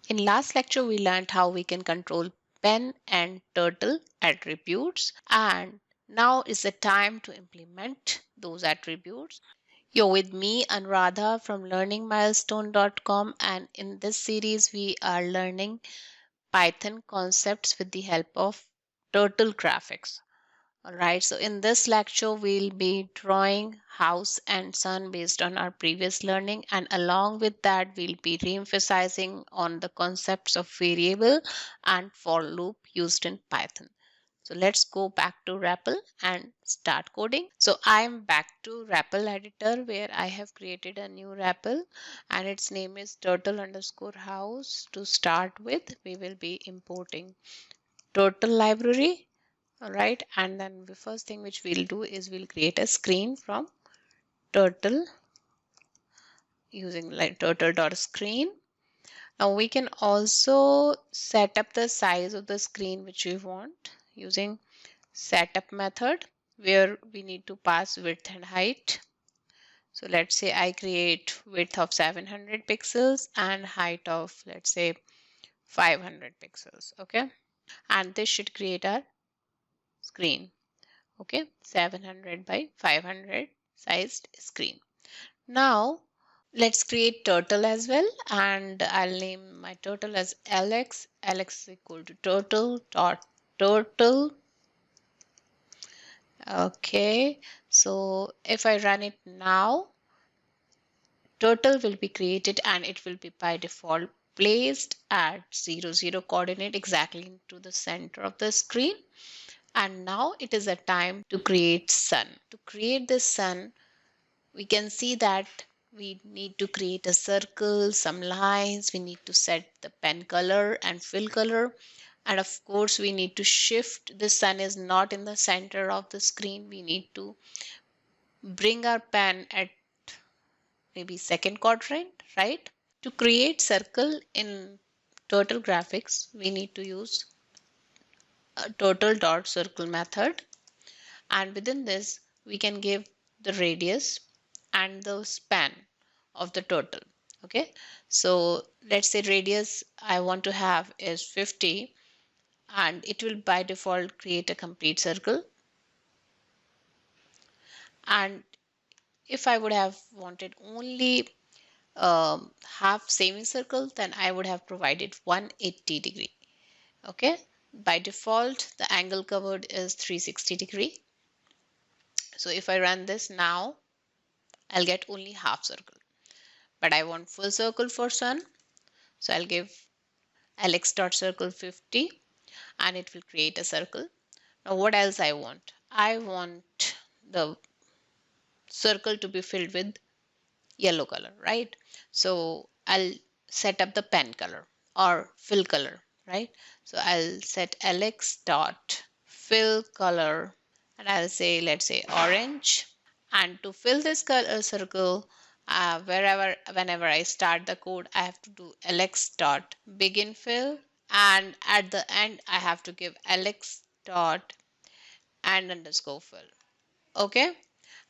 In last lecture, we learned how we can control pen and turtle attributes, and now is the time to implement those attributes. You're with me, Anuradha from learningmilestone.com, and in this series, we are learning Python concepts with the help of turtle graphics. Alright, so in this lecture, we'll be drawing house and sun based on our previous learning, and along with that, we'll be re-emphasizing on the concepts of variable and for loop used in Python. So let's go back to REPL and start coding. So I'm back to REPL editor where I have created a new REPL and its name is turtle underscore house. To start with, we will be importing turtle library. All right, and then the first thing which we'll do is we'll create a screen from turtle using like turtle.screen. Now we can also set up the size of the screen which we want using setup method where we need to pass width and height. So let's say I create width of 700 pixels and height of, let's say, 500 pixels. Okay, and this should create our screen. Okay, 700 by 500 sized screen. Now let's create turtle as well, and I'll name my turtle as Alex. Alex is equal to turtle dot turtle. Okay, so if I run it now, turtle will be created and it will be by default placed at 00 coordinate exactly into the center of the screen. And now it is a time to create sun. To create this sun, we can see that we need to create a circle, some lines, we need to set the pen color and fill color. And of course, we need to shift. The sun is not in the center of the screen. We need to bring our pen at maybe second quadrant, right? To create circle in turtle graphics, we need to use a turtle dot circle method. And within this, we can give the radius and the span of the turtle. Okay, so let's say radius I want to have is 50 and it will by default create a complete circle. And if I would have wanted only half semicircle, then I would have provided 180 degree. Okay, by default the angle covered is 360 degree. So if I run this now, I'll get only half circle, but I want full circle for sun. So I'll give alex.circle 50 and it will create a circle. Now what else I want? I want the circle to be filled with yellow color, right? So I'll set up the pen color or fill color, right? So I'll set alex dot fill color and I'll say, let's say orange. And to fill this color circle, whenever I start the code, I have to do alex dot begin fill, and at the end I have to give alex dot and underscore fill. Okay,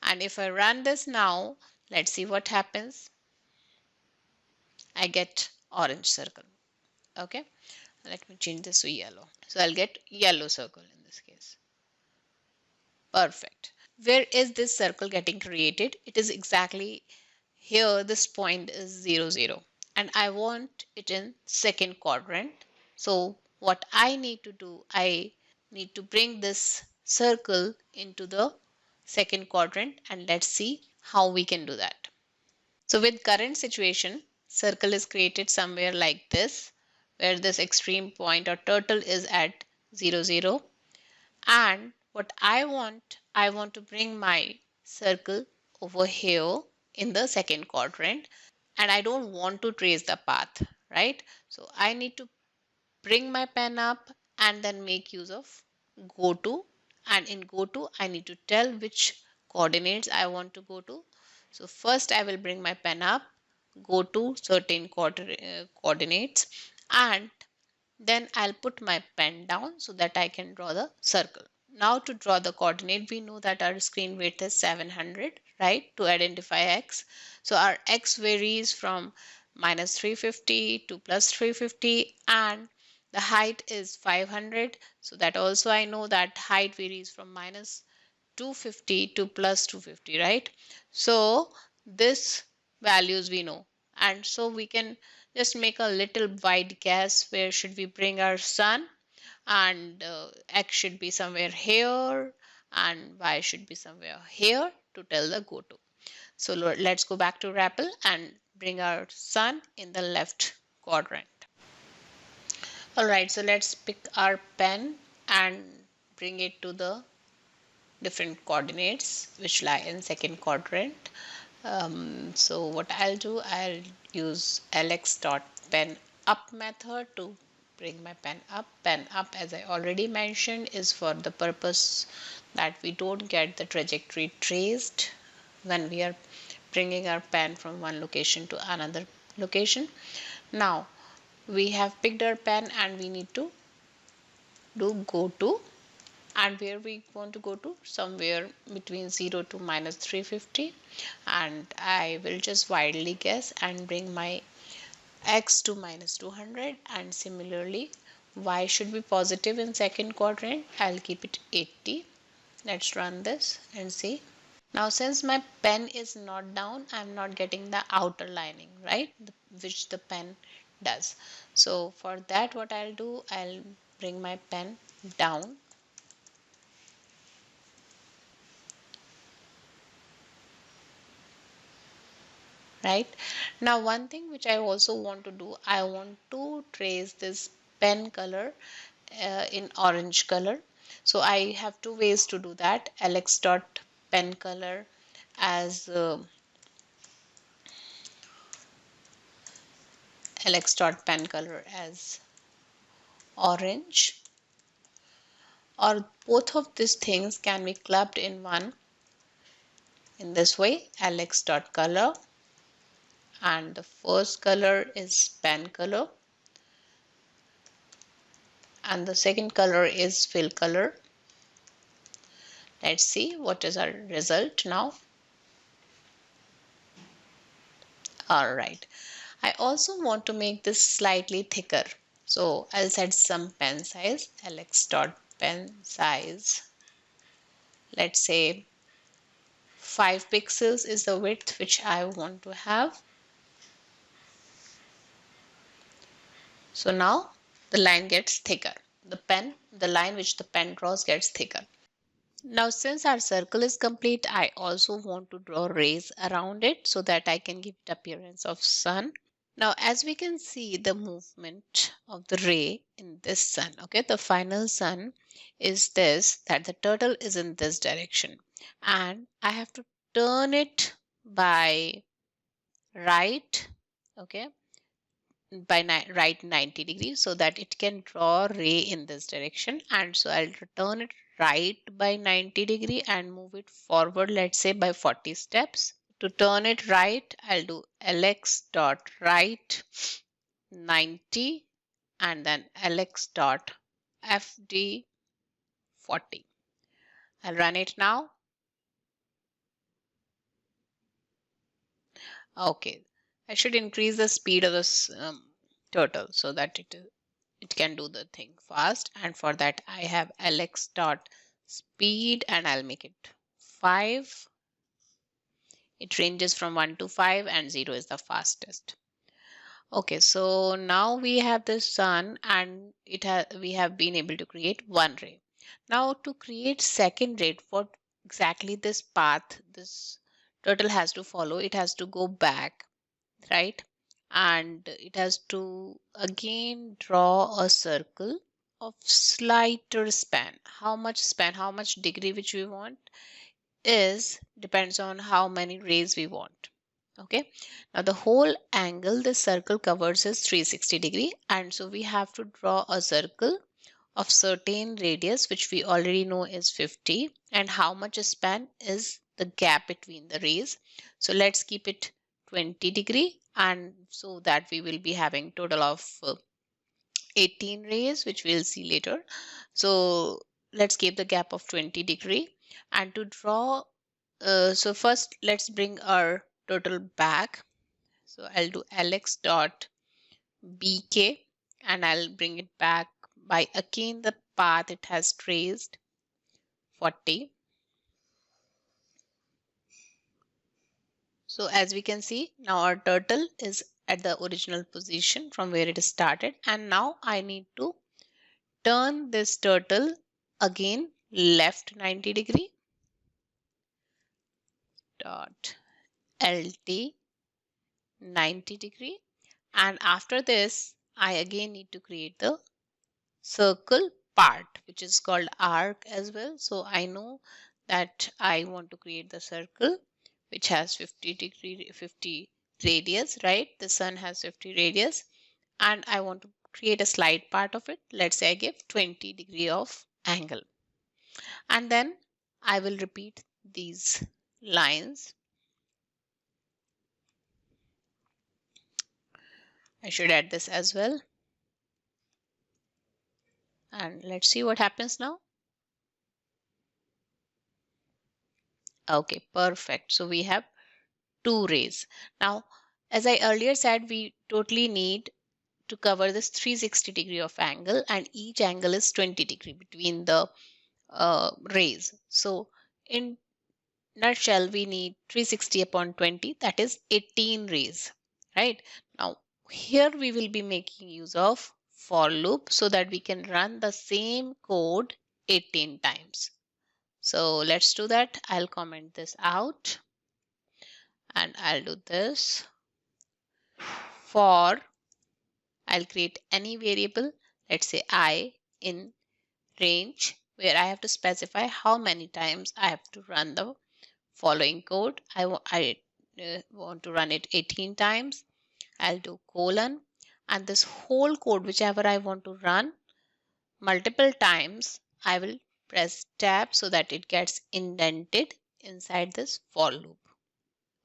and if I run this now, let's see what happens. I get orange circle. Okay, let me change this to yellow. So I'll get yellow circle in this case. Perfect. Where is this circle getting created? It is exactly here. This point is 0, 0, and I want it in second quadrant. So what I need to do, I need to bring this circle into the second quadrant, and let's see how we can do that. So with current situation, circle is created somewhere like this, where this extreme point or turtle is at 0, 0. And what I want to bring my circle over here in the second quadrant, and I don't want to trace the path, right? So I need to bring my pen up and then make use of Goto. And in Goto, I need to tell which coordinates I want to go to. So first I will bring my pen up, go to certain coordinates, and then I'll put my pen down so that I can draw the circle. Now to draw the coordinate, we know that our screen width is 700, right? To identify x. So our x varies from minus 350 to plus 350, and the height is 500. So that also I know that height varies from minus 250 to plus 250, right? So this values we know, and so we can just make a little wide guess where should we bring our sun, and x should be somewhere here and y should be somewhere here to tell the Goto. So let's go back to RAPL and bring our sun in the left quadrant. All right, so let's pick our pen and bring it to the different coordinates which lie in second quadrant. So what I'll do, I'll use lx dot pen up method to bring my pen up. Pen up, as I already mentioned, is for the purpose that we don't get the trajectory traced when we are bringing our pen from one location to another location. Now we have picked our pen and we need to do go to, and where we want to go to, somewhere between 0 to minus 350, and I will just wildly guess and bring my x to minus 200, and similarly y should be positive in second quadrant. I'll keep it 80. Let's run this and see. Now since my pen is not down, I'm not getting the outer lining, right, which the pen does. So for that, what I'll do, I'll bring my pen down, right? Now one thing which I also want to do, I want to trace this pen color in orange color. So I have two ways to do that. Lx dot pen color as Lx dot pen color as orange, or both of these things can be clubbed in one in this way. Lx dot color, and the first color is pen color and the second color is fill color. Let's see what is our result now. All right, I also want to make this slightly thicker, so I'll set some pen size. Lx dot pen size, let's say 5 pixels is the width which I want to have. So now the line gets thicker. The line which the pen draws gets thicker. Now since our circle is complete, I also want to draw rays around it so that I can give it appearance of sun. Now as we can see the movement of the ray in this sun, okay, the final sun is this, that the turtle is in this direction and I have to turn it by right, okay, by right 90 degrees so that it can draw ray in this direction, and so I'll turn it right by 90 degree and move it forward, let's say by 40 steps. To turn it right, I'll do lx dot right 90 and then lx dot fd 40. I'll run it now. Okay, I should increase the speed of this turtle so that it can do the thing fast, and for that I have lx dot speed and I'll make it 5. It ranges from 1 to 5 and 0 is the fastest. Okay, so now we have the sun and we have been able to create one ray. Now to create second ray, what exactly this path this turtle has to follow, it has to go back, right? And it has to again draw a circle of slighter span. How much span, how much degree which we want is depends on how many rays we want. Okay, now the whole angle this circle covers is 360 degree, and so we have to draw a circle of certain radius which we already know is 50, and how much span is the gap between the rays. So let's keep it 20 degree, and so that we will be having total of 18 rays which we'll see later. So let's keep the gap of 20 degree, and to draw so first let's bring our turtle back. So I'll do alex dot bk and I'll bring it back by again the path it has traced 40. So as we can see, now our turtle is at the original position from where it started, and now I need to turn this turtle again left 90 degree dot lt 90 degree, and after this I again need to create the circle part which is called arc as well. So I know that I want to create the circle which has 50 radius, right? The sun has 50 radius and I want to create a slide part of it. Let's say I give 20 degree of angle, and then I will repeat these lines. I should add this as well, and let's see what happens now. Okay, perfect. So we have two rays. Now, as I earlier said, we totally need to cover this 360 degree of angle, and each angle is 20 degree between the rays. So in nutshell, we need 360 upon 20, that is 18 rays, right? Now, here we will be making use of for loop so that we can run the same code 18 times. So let's do that. I'll comment this out and I'll do this. For I'll create any variable, let's say I in range, where I have to specify how many times I have to run the following code. I want to run it 18 times. I'll do colon, and this whole code, whichever I want to run multiple times, I will press tab so that it gets indented inside this for loop.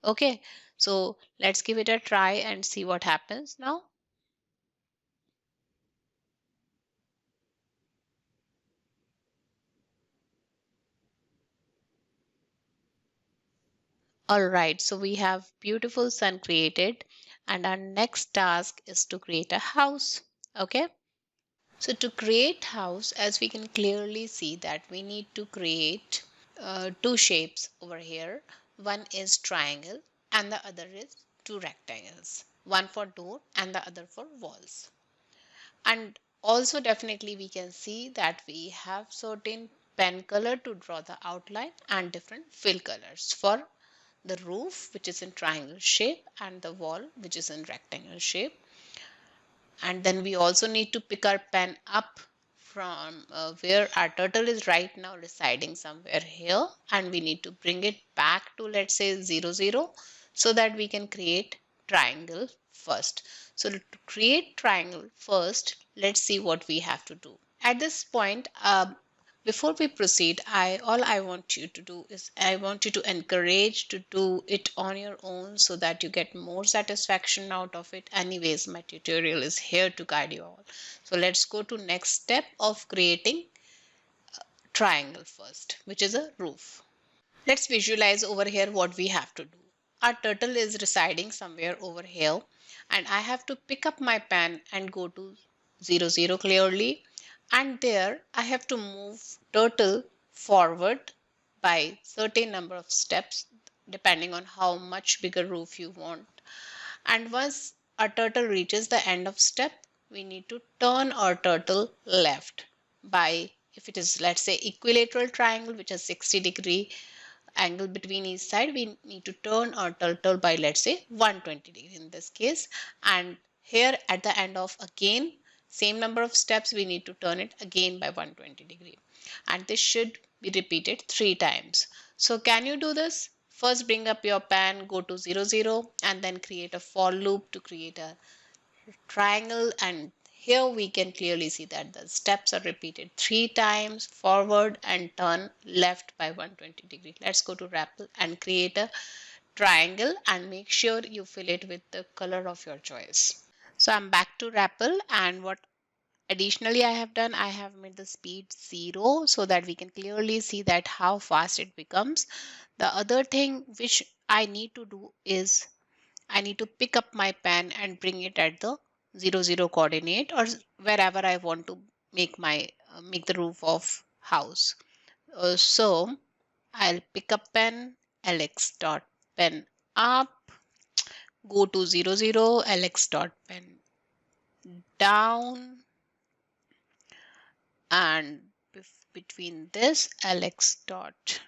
Okay, so let's give it a try and see what happens now. All right, so we have beautiful sun created, and our next task is to create a house. Okay, so to create house, as we can clearly see that we need to create two shapes over here. One is triangle and the other is two rectangles, one for door and the other for walls. And also definitely we can see that we have certain pen color to draw the outline and different fill colors for the roof, which is in triangle shape, and the wall, which is in rectangle shape. And then we also need to pick our pen up from where our turtle is right now residing somewhere here, and we need to bring it back to, let's say, 0 0, so that we can create triangle first. So to create triangle first, let's see what we have to do at this point. Before we proceed, all I want you to do is I want you to encourage to do it on your own so that you get more satisfaction out of it. Anyways, my tutorial is here to guide you all. So let's go to next step of creating triangle first, which is a roof. Let's visualize over here what we have to do. Our turtle is residing somewhere over here, and I have to pick up my pen and go to 0 0 clearly, and there I have to move turtle forward by certain number of steps depending on how much bigger roof you want. And once our turtle reaches the end of step, we need to turn our turtle left by, if it is, let's say, equilateral triangle which has 60 degree angle between each side, we need to turn our turtle by, let's say, 120 degree in this case. And here at the end of again same number of steps, we need to turn it again by 120 degree, and this should be repeated 3 times. So can you do this? First bring up your pen, go to 0 0, and then create a for loop to create a triangle. And here we can clearly see that the steps are repeated 3 times, forward and turn left by 120 degree. Let's go to RAPL and create a triangle, and make sure you fill it with the color of your choice. So I'm back to RAPL, and what additionally I have done, I have made the speed 0 so that we can clearly see that how fast it becomes. The other thing which I need to do is I need to pick up my pen and bring it at the 0, 0 coordinate, or wherever I want to make my make the roof of house. So I'll pick up pen, Alex dot pen up, go to 0, 0, Alex dot pen down, and between this Alex dot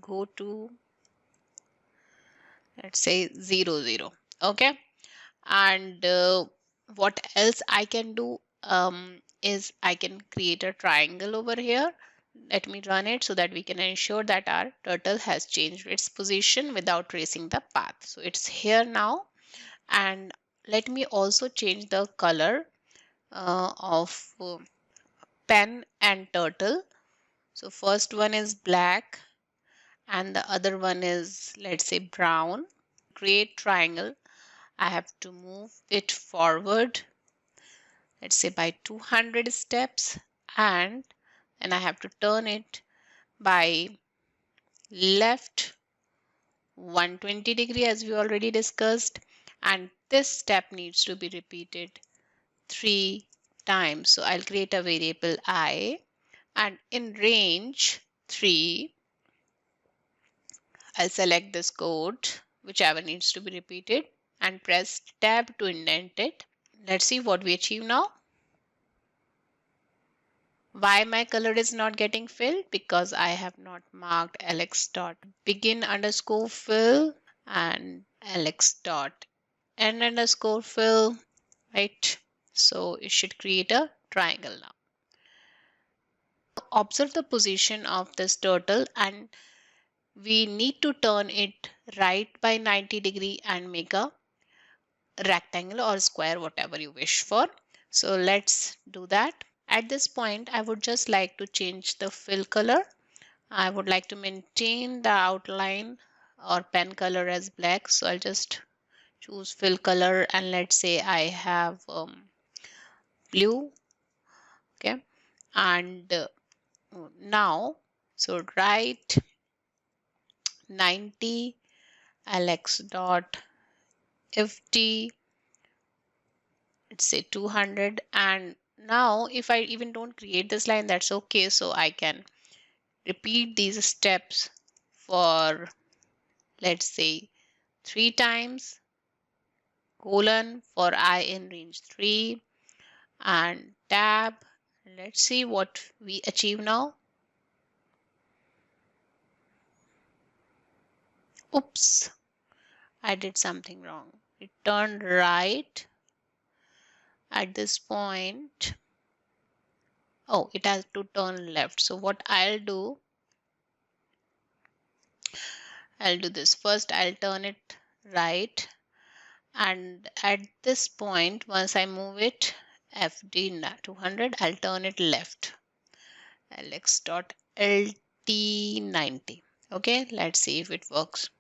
go to, let's say, 0, 0. Okay. And what else I can do is I can create a triangle over here. Let me run it so that we can ensure that our turtle has changed its position without tracing the path. So it's here now. And let me also change the color of pen and turtle. So first one is black and the other one is, let's say, brown. Create triangle, I have to move it forward, let's say by 200 steps, and then I have to turn it by left 120 degree as we already discussed, and this step needs to be repeated 3 times. So I'll create a variable I, and in range 3 I'll select this code, whichever needs to be repeated, and press tab to indent it. Let's see what we achieve now. Why my color is not getting filled? Because I have not marked alex dot begin underscore fill and alex dot end underscore fill, right? So it should create a triangle now. Observe the position of this turtle, and we need to turn it right by 90 degree and make a rectangle or square, whatever you wish for. So let's do that. At this point, I would just like to change the fill color. I would like to maintain the outline or pen color as black. So I'll just choose fill color, and let's say I have blue. Okay. And now, so write 90 alex dot fd, let's say 200. And now if I even don't create this line, that's okay. So I can repeat these steps for, let's say, 3 times, colon for I in range 3, and tab. Let's see what we achieve now. Oops, I did something wrong. It turned right at this point. Oh, it has to turn left. So what I'll do this first. I'll turn it right, and at this point, once I move it fd 200, I'll turn it left, alex dot lt 90. Okay, let's see if it works.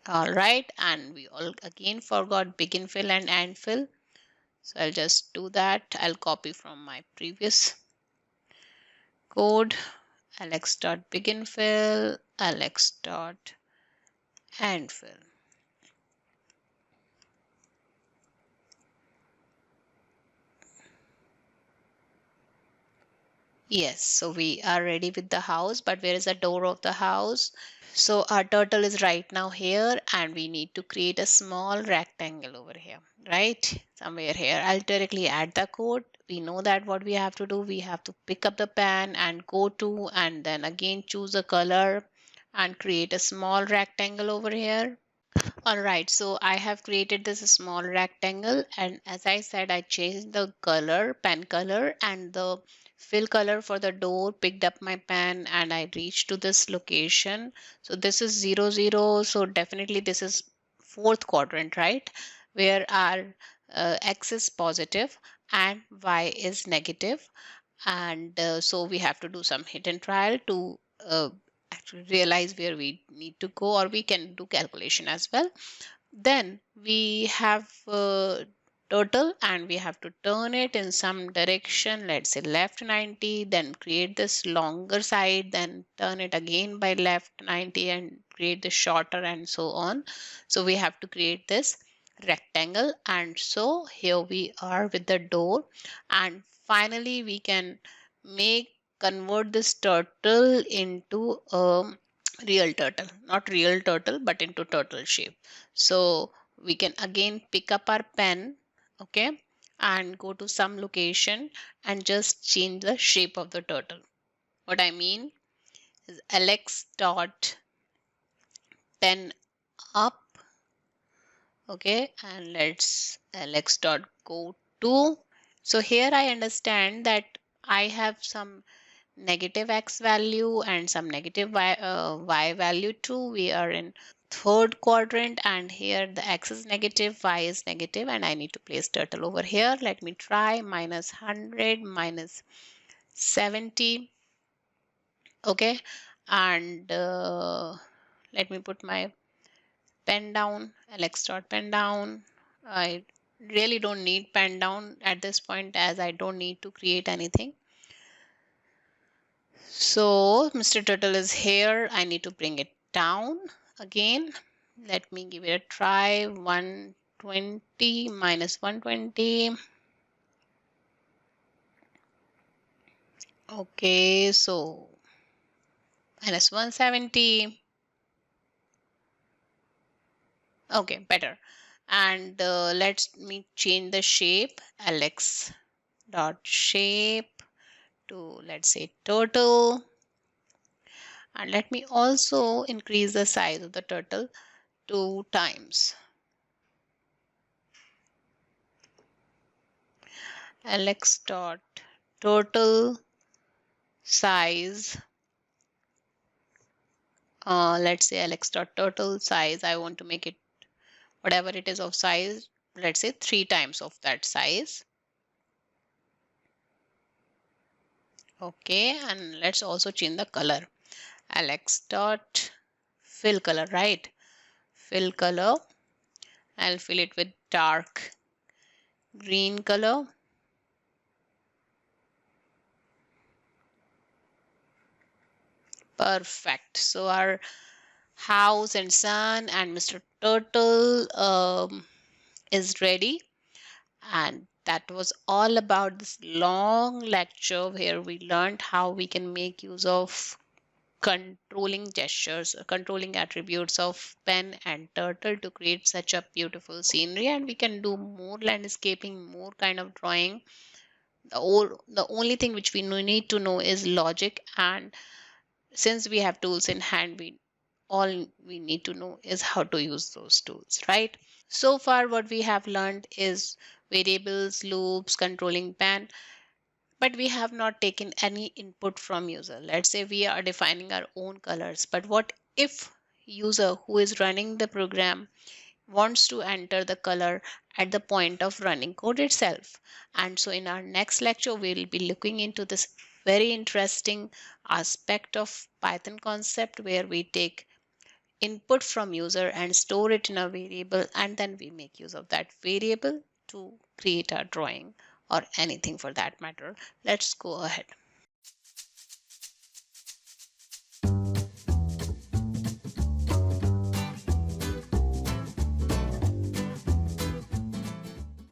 All right, and we all again forgot begin fill and end fill. So I'll just do that. I'll copy from my previous code, alex dot begin fill, alex dot end fill. Yes, so we are ready with the house, but where is the door of the house? So our turtle is right now here, and we need to create a small rectangle over here, right? Somewhere here. I'll directly add the code. We know that what we have to do, we have to pick up the pen and go to, and then again choose a color and create a small rectangle over here. All right, so I have created this small rectangle, and as I said, I changed the color, pen color, and the fill color for the door, picked up my pen, and I reached to this location. So this is 0, 0. So definitely this is fourth quadrant, right? Where our x is positive and y is negative. And so we have to do some hit and trial to actually realize where we need to go, or we can do calculation as well. Then we have turtle, and we have to turn it in some direction, let's say left 90, then create this longer side, then turn it again by left 90 and create the shorter and so on. So we have to create this rectangle, and so here we are with the door. And finally we can make convert this turtle into a real turtle, not real turtle but into turtle shape. So we can again pick up our pen, okay, and go to some location and just change the shape of the turtle. What I mean is alex dot pen up, okay, and let's alex dot go to. So here I understand that I have some negative x value and some negative y value too. We are in third quadrant, and here the x is negative, y is negative, and I need to place turtle over here. Let me try minus 100 minus 70, okay, and let me put my pen down, alex dot pen down. I really don't need pen down at this point as I don't need to create anything. So Mr. Turtle is here. I need to bring it down again. Let me give it a try. 120 minus 120. Okay, so minus 170. Okay, better. And let me change the shape. Alex dot shape to, let's say, turtle. And let me also increase the size of the turtle 2 times. Alex dot turtle size, let's say alex dot turtle size, I want to make it whatever it is of size, let's say 3 times of that size. Okay, and let's also change the color. Alex dot fill color, right? Fill color. I'll fill it with dark green color. Perfect. So our house and sun and Mr. Turtle is ready. And that was all about this long lecture where we learned how we can make use of controlling gestures, controlling attributes of pen and turtle to create such a beautiful scenery. And we can do more landscaping, more kind of drawing. The only thing which we need to know is logic, and since we have tools in hand, we all we need to know is how to use those tools, right? So far what we have learned is variables, loops, controlling pen, but we have not taken any input from user. Let's say we are defining our own colors, but what if user who is running the program wants to enter the color at the point of running code itself? And so in our next lecture we'll be looking into this very interesting aspect of Python concept, where we take input from user and store it in a variable, and then we make use of that variable to create our drawing or anything for that matter. Let's go ahead.